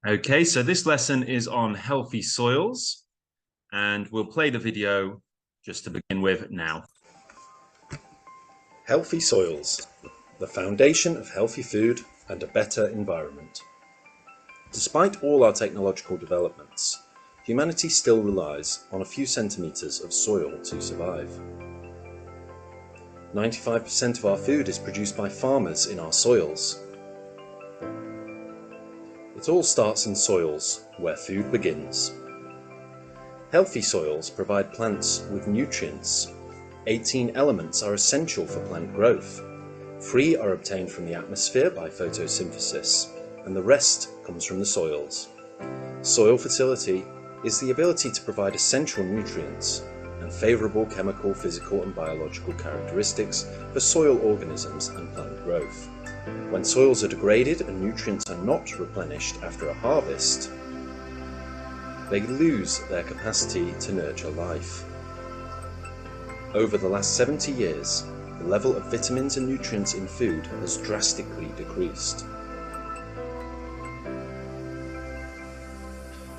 Okay, so this lesson is on healthy soils, and we'll play the video just to begin with now. Healthy soils, the foundation of healthy food and a better environment. Despite all our technological developments, humanity still relies on a few centimetres of soil to survive. 95% of our food is produced by farmers in our soils. It all starts in soils, where food begins. Healthy soils provide plants with nutrients. 18 elements are essential for plant growth. 3 are obtained from the atmosphere by photosynthesis, and the rest comes from the soils. Soil fertility is the ability to provide essential nutrients and favourable chemical, physical and biological characteristics for soil organisms and plant growth. When soils are degraded and nutrients are not replenished after a harvest, they lose their capacity to nurture life. Over the last 70 years, the level of vitamins and nutrients in food has drastically decreased.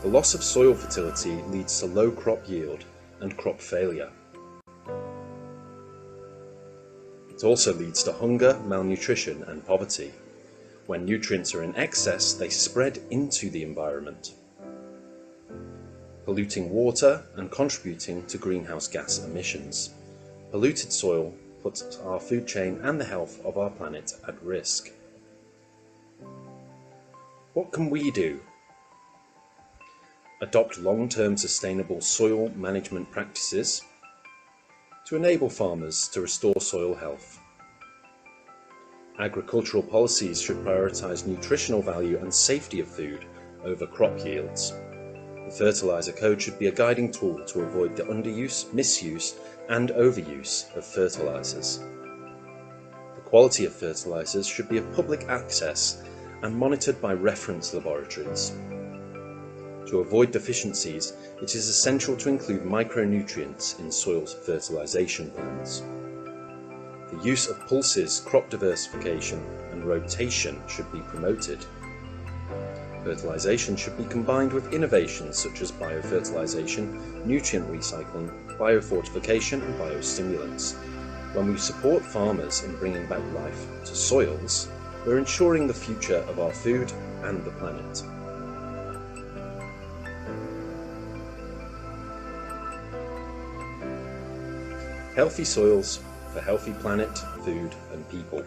The loss of soil fertility leads to low crop yield and crop failure. It also leads to hunger, malnutrition and poverty. When nutrients are in excess, they spread into the environment, polluting water and contributing to greenhouse gas emissions. Polluted soil puts our food chain and the health of our planet at risk. What can we do? Adopt long-term sustainable soil management practices to enable farmers to restore soil health. Agricultural policies should prioritise nutritional value and safety of food over crop yields. The fertiliser code should be a guiding tool to avoid the underuse, misuse and overuse of fertilisers. The quality of fertilisers should be of public access and monitored by reference laboratories. To avoid deficiencies, it is essential to include micronutrients in soil fertilisation plans. The use of pulses, crop diversification and rotation should be promoted. Fertilisation should be combined with innovations such as biofertilisation, nutrient recycling, biofortification and biostimulants. When we support farmers in bringing back life to soils, we're ensuring the future of our food and the planet. Healthy soils for healthy planet, food and people.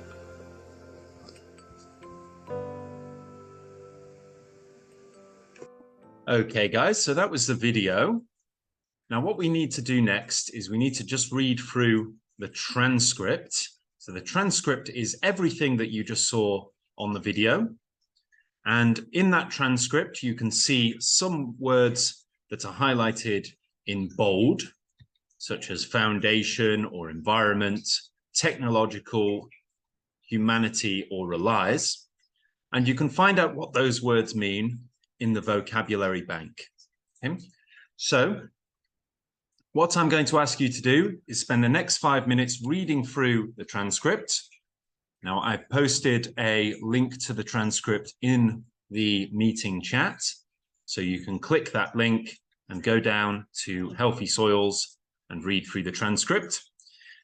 Okay, guys, so that was the video. Now, what we need to do next is we need to just read through the transcript. So the transcript is everything that you just saw on the video. And in that transcript, you can see some words that are highlighted in bold, such as foundation or environment, technological, humanity, or relies. And you can find out what those words mean in the vocabulary bank. Okay? So what I'm going to ask you to do is spend the next 5 minutes reading through the transcript. Now, I've posted a link to the transcript in the meeting chat, so you can click that link and go down to Healthy Soils and read through the transcript.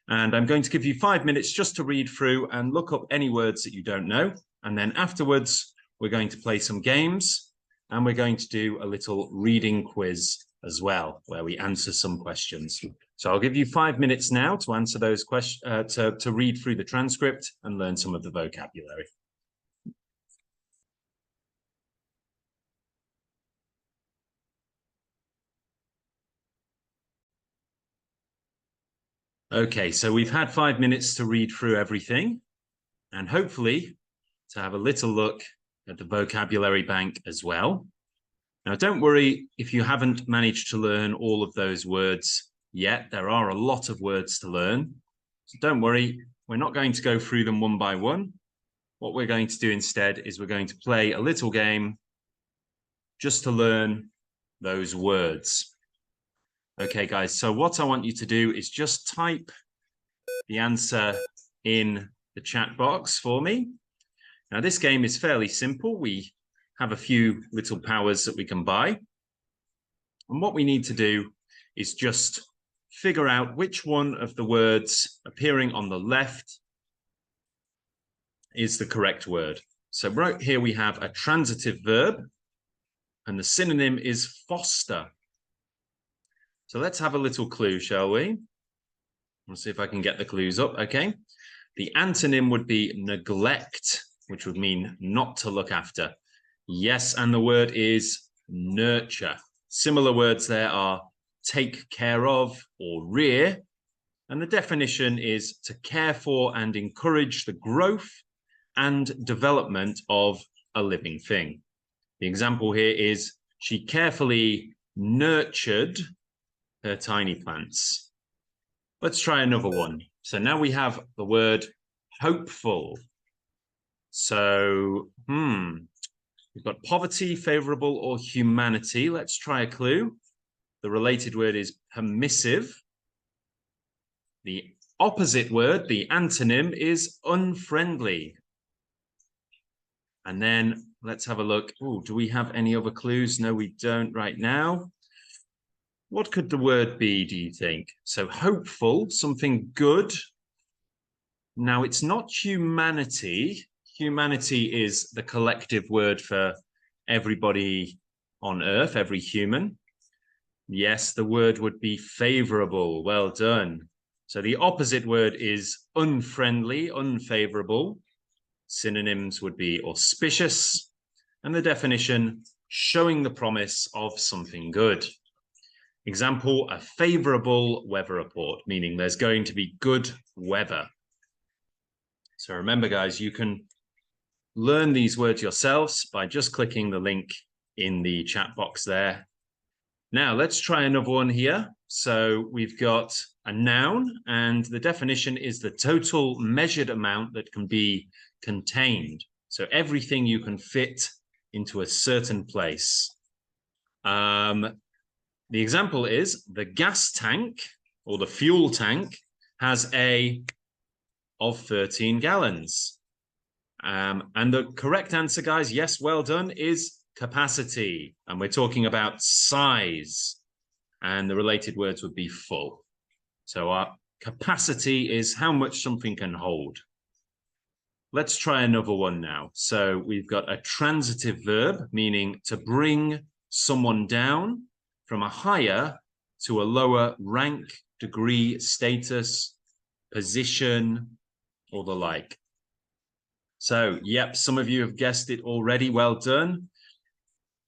And I'm going to give you 5 minutes just to read through and look up any words that you don't know. And then afterwards, we're going to play some games and we're going to do a little reading quiz as well, where we answer some questions. So I'll give you 5 minutes now to answer those questions, to read through the transcript and learn some of the vocabulary. Okay, so we've had 5 minutes to read through everything and hopefully to have a little look at the vocabulary bank as well. Now, don't worry if you haven't managed to learn all of those words yet. There are a lot of words to learn. So don't worry, we're not going to go through them one by one. What we're going to do instead is we're going to play a little game just to learn those words. Okay, guys, so what I want you to do is just type the answer in the chat box for me. Now, this game is fairly simple. We have a few little powers that we can buy. And what we need to do is just figure out which one of the words appearing on the left is the correct word. So right here we have a transitive verb, and the synonym is foster. So let's have a little clue, shall we? Let's see if I can get the clues up. Okay. The antonym would be neglect, which would mean not to look after. Yes, and the word is nurture. Similar words there are take care of or rear. And the definition is to care for and encourage the growth and development of a living thing. The example here is she carefully nurtured her tiny plants. Let's try another one. So now we have the word hopeful. So, we've got poverty, favorable, or humanity. Let's try a clue. The related word is permissive. The opposite word, the antonym, is unfriendly. And then let's have a look. Oh, do we have any other clues? No, we don't right now. What could the word be, do you think? So hopeful, something good. Now, it's not humanity. Humanity is the collective word for everybody on Earth, every human. Yes, the word would be favorable. Well done. So the opposite word is unfriendly, unfavorable. Synonyms would be auspicious. And the definition, showing the promise of something good. Example, a favorable weather report, meaning there's going to be good weather. So remember, guys, you can learn these words yourselves by just clicking the link in the chat box there. Now, let's try another one here. So we've got a noun, and the definition is the total measured amount that can be contained. So everything you can fit into a certain place. The example is the gas tank or the fuel tank has a of 13 gallons. And the correct answer, guys, yes, well done, is capacity. And we're talking about size. And the related words would be full. So our capacity is how much something can hold. Let's try another one now. So we've got a transitive verb, meaning to bring someone down from a higher to a lower rank, degree, status, position, or the like. So, yep, some of you have guessed it already. Well done.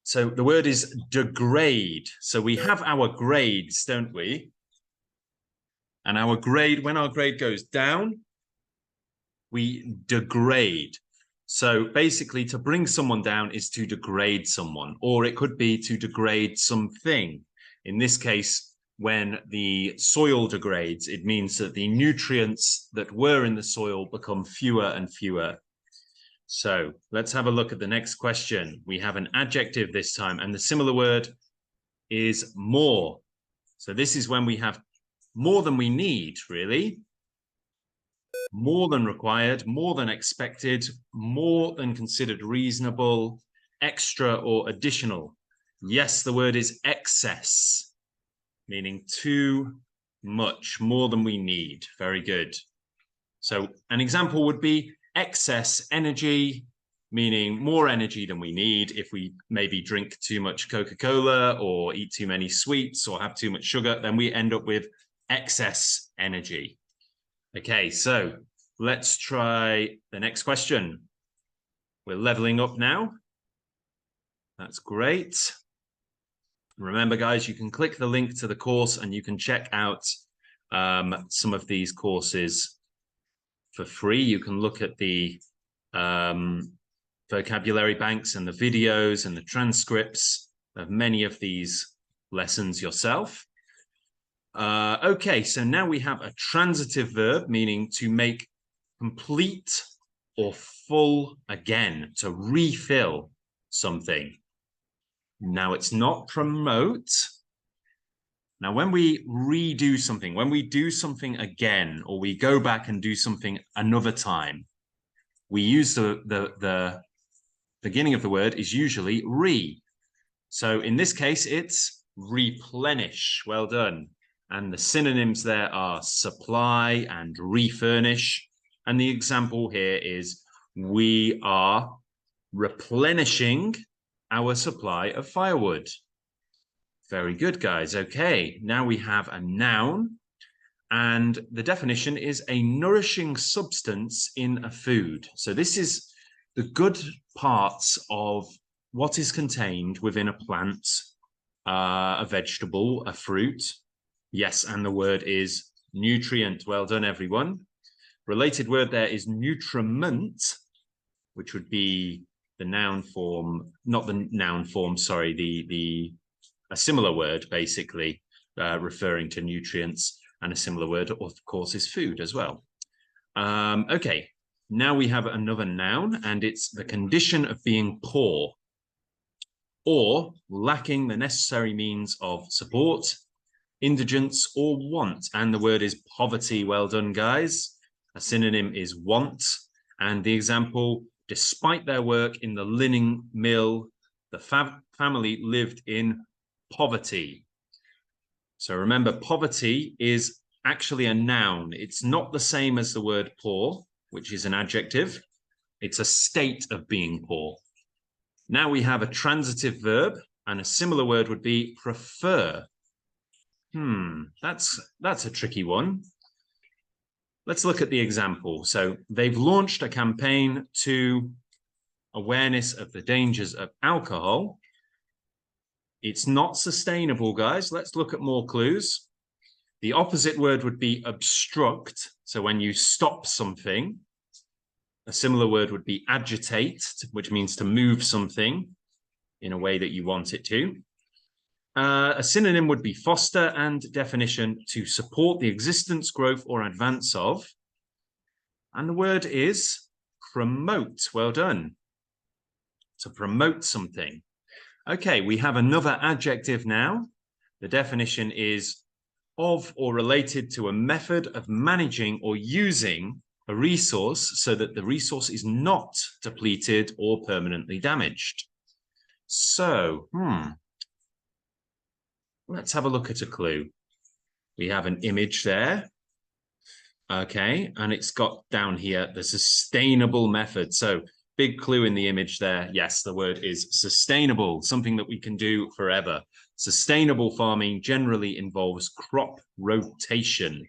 So the word is degrade. So we have our grades, don't we? And our grade, when our grade goes down, we degrade. So basically, to bring someone down is to degrade someone, or it could be to degrade something. In this case, when the soil degrades, it means that the nutrients that were in the soil become fewer and fewer. So let's have a look at the next question. We have an adjective this time, and the similar word is more. So this is when we have more than we need, really. More than required, more than expected, more than considered reasonable, extra or additional. Yes, the word is excess, meaning too much, more than we need. Very good. So an example would be excess energy, meaning more energy than we need. If we maybe drink too much Coca-Cola or eat too many sweets or have too much sugar, then we end up with excess energy. Okay, so let's try the next question. We're leveling up now. That's great. Remember, guys, you can click the link to the course and you can check out some of these courses for free. You can look at the vocabulary banks and the videos and the transcripts of many of these lessons yourself. Okay, so now we have a transitive verb, meaning to make complete or full again, to refill something. Now, it's not promote. Now, when we redo something, when we do something again, or we go back and do something another time, we use the beginning of the word is usually re. So in this case, it's replenish. Well done. And the synonyms there are supply and refurnish. And the example here is we are replenishing our supply of firewood. Very good, guys. Okay, now we have a noun. And the definition is a nourishing substance in a food. So this is the good parts of what is contained within a plant, a vegetable, a fruit. Yes, and the word is nutrient. Well done, everyone. Related word there is nutriment, which would be the noun form, not the noun form, sorry, a similar word, basically, referring to nutrients. And a similar word, of course, is food as well. Okay, now we have another noun, and it's the condition of being poor or lacking the necessary means of support, indigence, or want. And the word is poverty. Well done, guys. A synonym is want. And the example, despite their work in the linen mill, the family lived in poverty. So remember, poverty is actually a noun. It's not the same as the word poor, which is an adjective. It's a state of being poor. Now we have a transitive verb, and a similar word would be prefer. That's a tricky one. Let's look at the example. So they've launched a campaign to awareness of the dangers of alcohol. It's not sustainable, guys. Let's look at more clues. The opposite word would be obstruct. So when you stop something, a similar word would be agitate, which means to move something in a way that you want it to. A synonym would be foster, and definition, to support the existence, growth, or advance of. And the word is promote. Well done. To promote something. Okay, we have another adjective now. The definition is of or related to a method of managing or using a resource so that the resource is not depleted or permanently damaged. So, let's have a look at a clue. We have an image there. Okay, and it's got down here the sustainable method. So big clue in the image there. Yes, the word is sustainable, something that we can do forever. Sustainable farming generally involves crop rotation.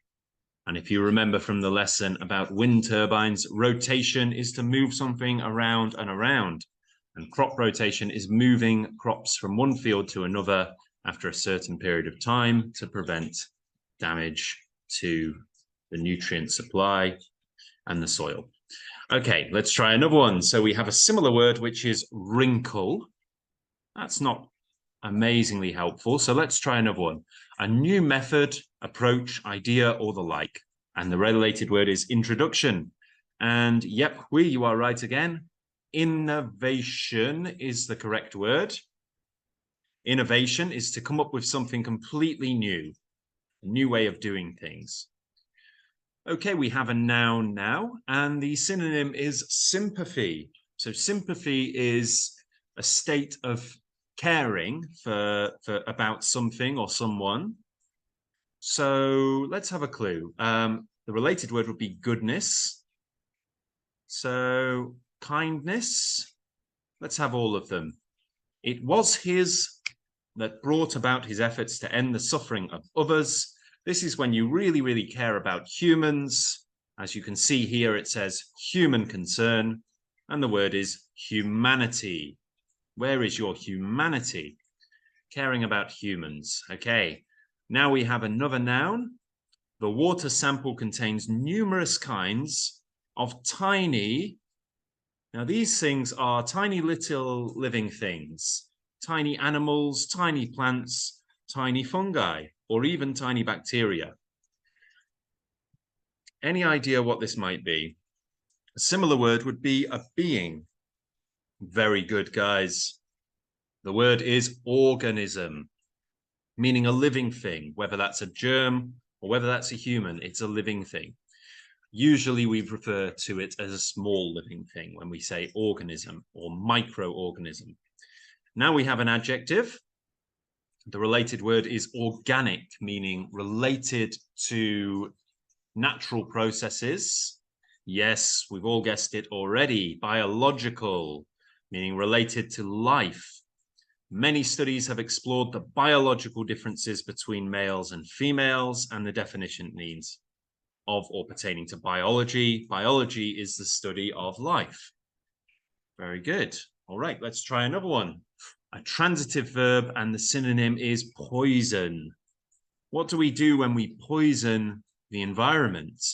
And if you remember from the lesson about wind turbines, rotation is to move something around and around. And crop rotation is moving crops from one field to another after a certain period of time to prevent damage to the nutrient supply and the soil. Okay, let's try another one. So we have a similar word, which is wrinkle. That's not amazingly helpful. So let's try another one. A new method, approach, idea, or the like. And the related word is introduction. And yep, you are right again. Innovation is the correct word. Innovation is to come up with something completely new, a new way of doing things. Okay, we have a noun now, and the synonym is sympathy. So sympathy is a state of caring for about something or someone. So let's have a clue. The related word would be goodness. So kindness. Let's have all of them. It was his that brought about his efforts to end the suffering of others. This is when you really, really care about humans. As you can see here, it says human concern, and the word is humanity. Where is your humanity? Caring about humans. Okay, now we have another noun. The water sample contains numerous kinds of tiny. Now, these things are tiny little living things, tiny animals, tiny plants, tiny fungi, or even tiny bacteria. Any idea what this might be? A similar word would be a being. Very good, guys. The word is organism, meaning a living thing, whether that's a germ or whether that's a human, it's a living thing. Usually we refer to it as a small living thing when we say organism or microorganism. Now we have an adjective. The related word is organic, meaning related to natural processes. Yes, we've all guessed it already. Biological, meaning related to life. Many studies have explored the biological differences between males and females, and the definition means of or pertaining to biology. Biology is the study of life. Very good. All right, let's try another one. A transitive verb, and the synonym is poison. What do we do when we poison the environment?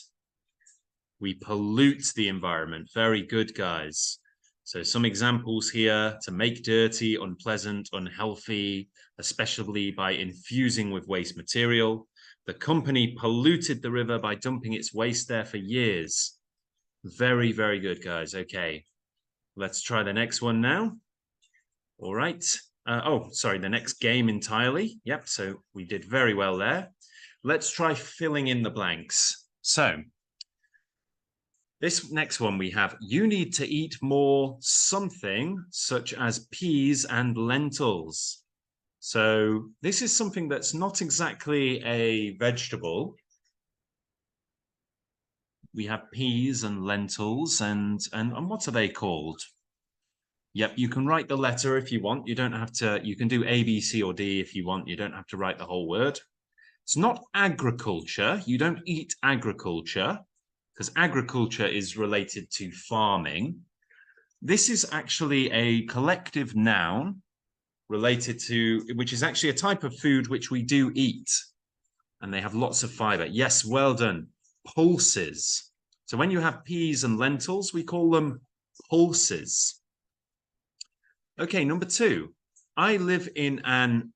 We pollute the environment. Very good, guys. So some examples here: to make dirty, unpleasant, unhealthy, especially by infusing with waste material. The company polluted the river by dumping its waste there for years. Very, very good, guys. Okay, let's try the next one now. All right. The next game entirely. Yep, so we did very well there. Let's try filling in the blanks. So this next one we have, you need to eat more something such as peas and lentils. So this is something that's not exactly a vegetable. We have peas and lentils and what are they called? Yep, you can write the letter if you want. You don't have to, you can do A, B, C, or D if you want. You don't have to write the whole word. It's not agriculture. You don't eat agriculture because agriculture is related to farming. This is actually a collective noun related to, which is actually a type of food which we do eat. And they have lots of fiber. Yes, well done. Pulses. So when you have peas and lentils, we call them pulses. Okay, number 2. I live in an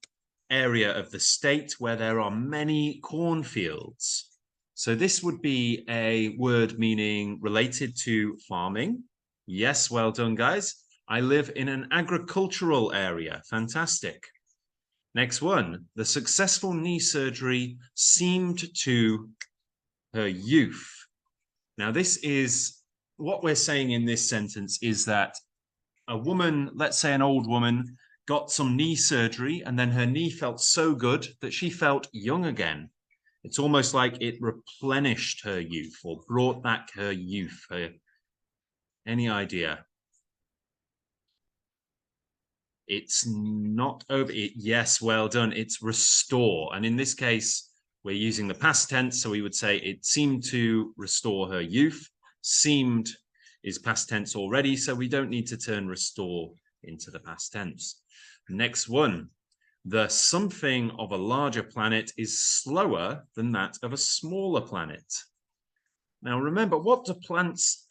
area of the state where there are many cornfields. So this would be a word meaning related to farming. Yes, well done, guys. I live in an agricultural area. Fantastic. Next one. The successful knee surgery seemed to her youth. Now, this is what we're saying in this sentence is that a woman, let's say an old woman, got some knee surgery and then her knee felt so good that she felt young again. It's almost like it replenished her youth or brought back her youth. Any idea? It's not over. Yes, well done. It's restore. And in this case, we're using the past tense. So we would say it seemed to restore her youth. Seemed is past tense already. So we don't need to turn restore into the past tense. Next one. The something of a larger planet is slower than that of a smaller planet. Now, remember, what do planets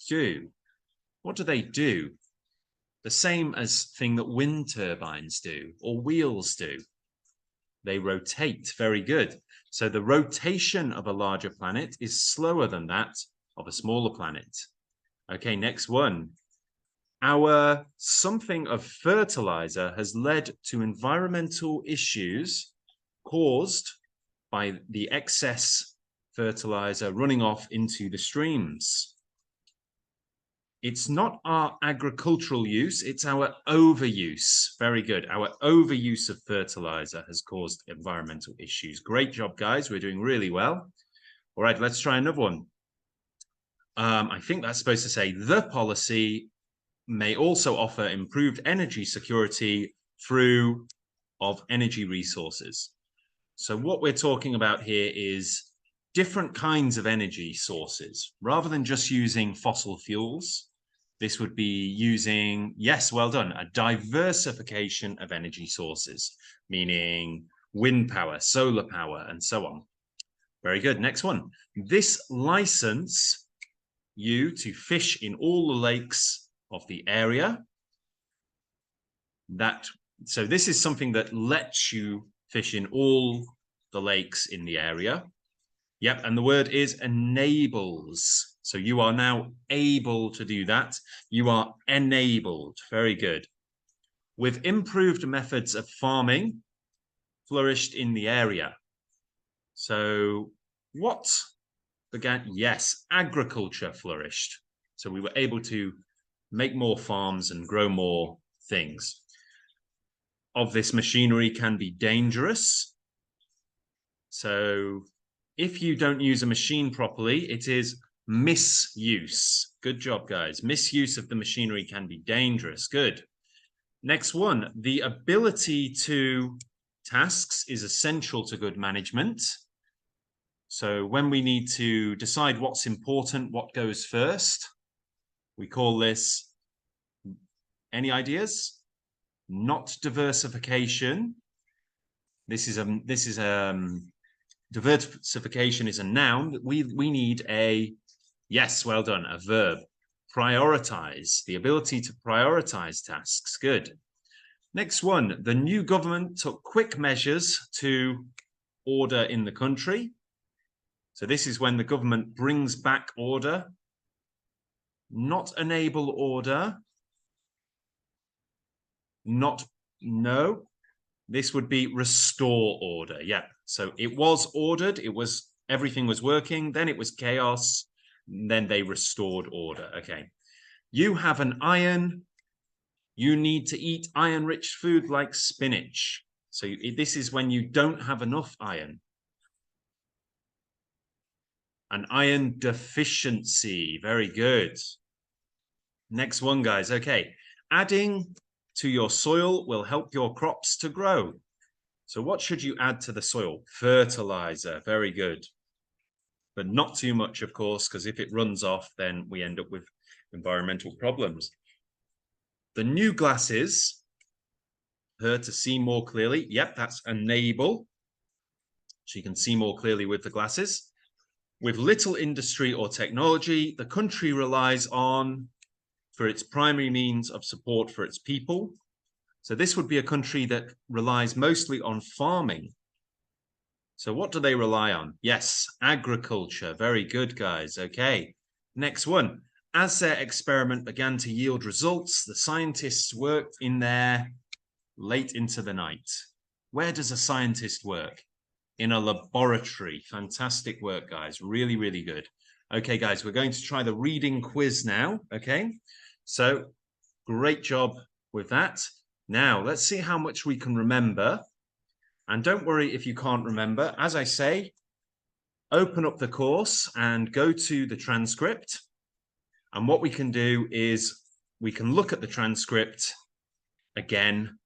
do? What do they do? The same as thing that wind turbines do or wheels do. They rotate. Very good. So the rotation of a larger planet is slower than that of a smaller planet. Okay, next one. Our something of fertilizer has led to environmental issues caused by the excess fertilizer running off into the streams. It's not our agricultural use, it's our overuse. Very good. Our overuse of fertilizer has caused environmental issues. Great job, guys. We're doing really well. All right, let's try another one. I think that's supposed to say the policy may also offer improved energy security through of energy resources. So what we're talking about here is different kinds of energy sources. Rather than just using fossil fuels, this would be using, yes, well done, a diversification of energy sources, meaning wind power, solar power, and so on. Very good. Next one. This license you to fish in all the lakes of the area. So this is something that lets you fish in all the lakes in the area. Yep, and the word is enables. So you are now able to do that. You are enabled. Very good. With improved methods of farming flourished in the area. So what began? Yes, agriculture flourished. So we were able to make more farms and grow more things. Of this machinery can be dangerous. So if you don't use a machine properly, it is misuse. Good job, guys. Misuse of the machinery can be dangerous. Good. Next one, the ability to tasks is essential to good management. So when we need to decide what's important, what goes first, we call this, any ideas? Not diversification. Diversification is a noun. We need a, yes, well done, a verb. Prioritize, the ability to prioritize tasks. Good. Next one, the new government took quick measures to order in the country. So this is when the government brings back order, not enable order, no, this would be restore order. Yeah, so it was ordered, everything was working, then it was chaos, then they restored order. Okay, you have an iron, you need to eat iron-rich food like spinach. So this is when you don't have enough iron. An iron deficiency. Very good. Next one, guys. Okay. Adding to your soil will help your crops to grow. So what should you add to the soil? Fertilizer. Very good. But not too much, of course, because if it runs off, then we end up with environmental problems. The new glasses, her to see more clearly. Yep, that's enable. She can see more clearly with the glasses. With little industry or technology, the country relies on, for its primary means of support for its people. So this would be a country that relies mostly on farming. So what do they rely on? Yes, agriculture. Very good, guys. Okay, next one. As their experiment began to yield results, the scientists worked in there late into the night. Where does a scientist work? In a laboratory. Fantastic work, guys. Really, really good. Okay, guys, we're going to try the reading quiz now. Okay, so great job with that. Now, let's see how much we can remember. And don't worry if you can't remember. As I say, open up the course and go to the transcript. And what we can do is we can look at the transcript again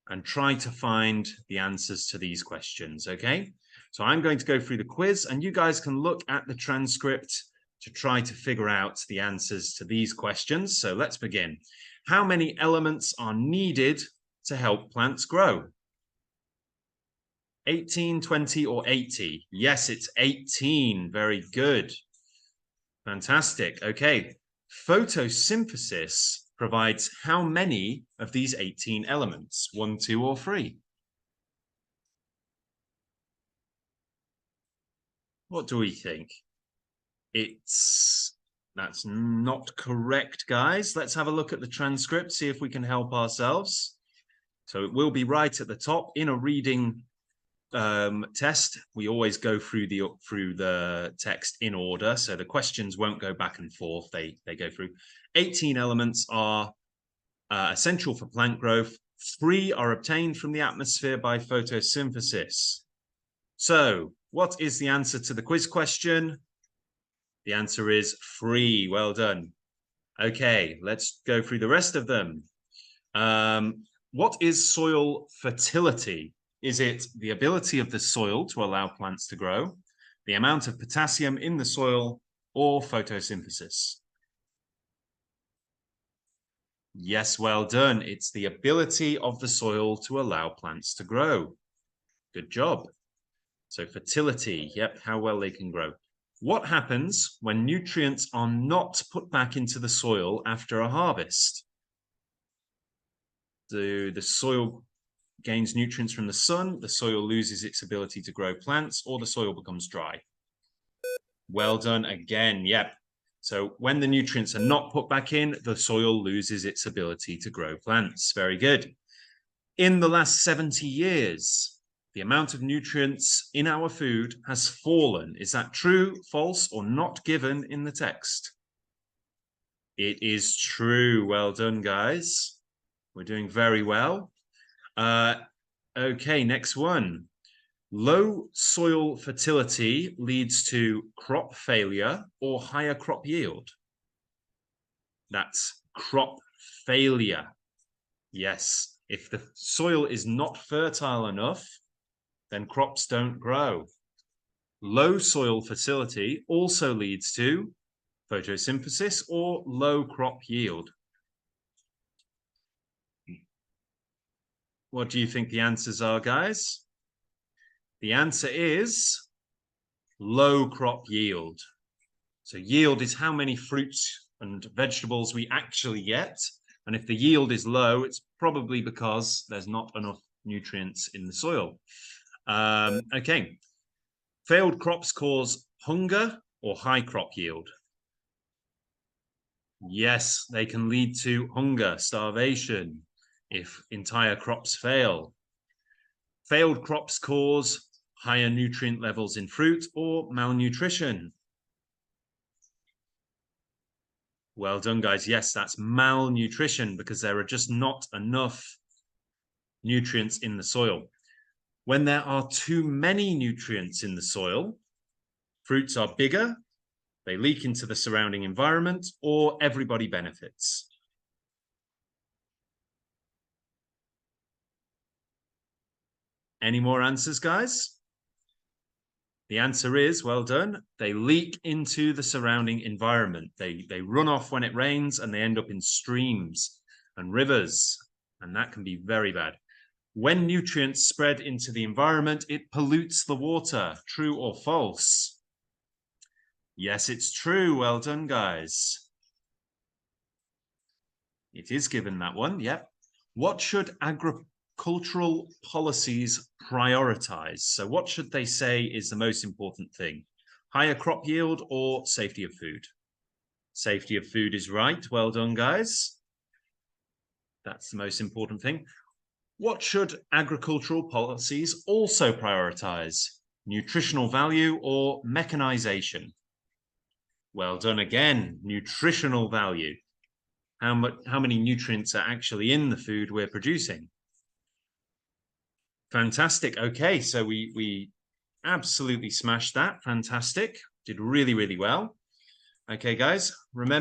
and try to find the answers to these questions, okay? So I'm going to go through the quiz and you guys can look at the transcript to try to figure out the answers to these questions. So let's begin. How many elements are needed to help plants grow? 18, 20, or 80? Yes, it's 18. Very good. Fantastic. Okay. Photosynthesis provides how many of these 18 elements? 1, 2, or 3? What do we think? That's not correct, guys. Let's have a look at the transcript, see if we can help ourselves. So it will be right at the top. In a reading test, we always go through the text in order, so the questions won't go back and forth. They go through. 18 elements are essential for plant growth. 3 are obtained from the atmosphere by photosynthesis. So what is the answer to the quiz question? The answer is 3. Well done. Okay, let's go through the rest of them. What is soil fertility? Is it the ability of the soil to allow plants to grow, the amount of potassium in the soil, or photosynthesis? Yes, well done. It's the ability of the soil to allow plants to grow. Good job. So fertility, yep, how well they can grow. What happens when nutrients are not put back into the soil after a harvest? The soil gains nutrients from the sun, the soil loses its ability to grow plants, or the soil becomes dry. Well done again, yep. So when the nutrients are not put back in, the soil loses its ability to grow plants. Very good. In the last 70 years, The amount of nutrients in our food has fallen. Is that true, false, or not given in the text? It is true. Well done, guys. We're doing very well. Okay, next one. Low soil fertility leads to crop failure or higher crop yield. That's crop failure. Yes, if the soil is not fertile enough, then crops don't grow. Low soil fertility also leads to photosynthesis or low crop yield. What do you think the answers are, guys? The answer is low crop yield. So yield is how many fruits and vegetables we actually get. And if the yield is low, it's probably because there's not enough nutrients in the soil. Okay. Failed crops cause hunger or high crop yield? Yes, they can lead to hunger, starvation, if entire crops fail. Failed crops cause higher nutrient levels in fruit or malnutrition. Well done, guys. Yes, that's malnutrition because there are just not enough nutrients in the soil. When there are too many nutrients in the soil, fruits are bigger, they leak into the surrounding environment, or everybody benefits. Any more answers, guys? The answer is, well done, they leak into the surrounding environment. They run off when it rains and they end up in streams and rivers, and that can be very bad. When nutrients spread into the environment, it pollutes the water. True or false? Yes, it's true. Well done, guys. It is given, that one. Yep. What should agricultural policies prioritize? So what should they say is the most important thing? Higher crop yield or safety of food? Safety of food is right. Well done, guys. That's the most important thing. What should agricultural policies also prioritize? Nutritional value or mechanization? Well done again. Nutritional value. How many nutrients are actually in the food we're producing? Fantastic. Okay, so we absolutely smashed that. Fantastic. Did really, really well. Okay, guys, remember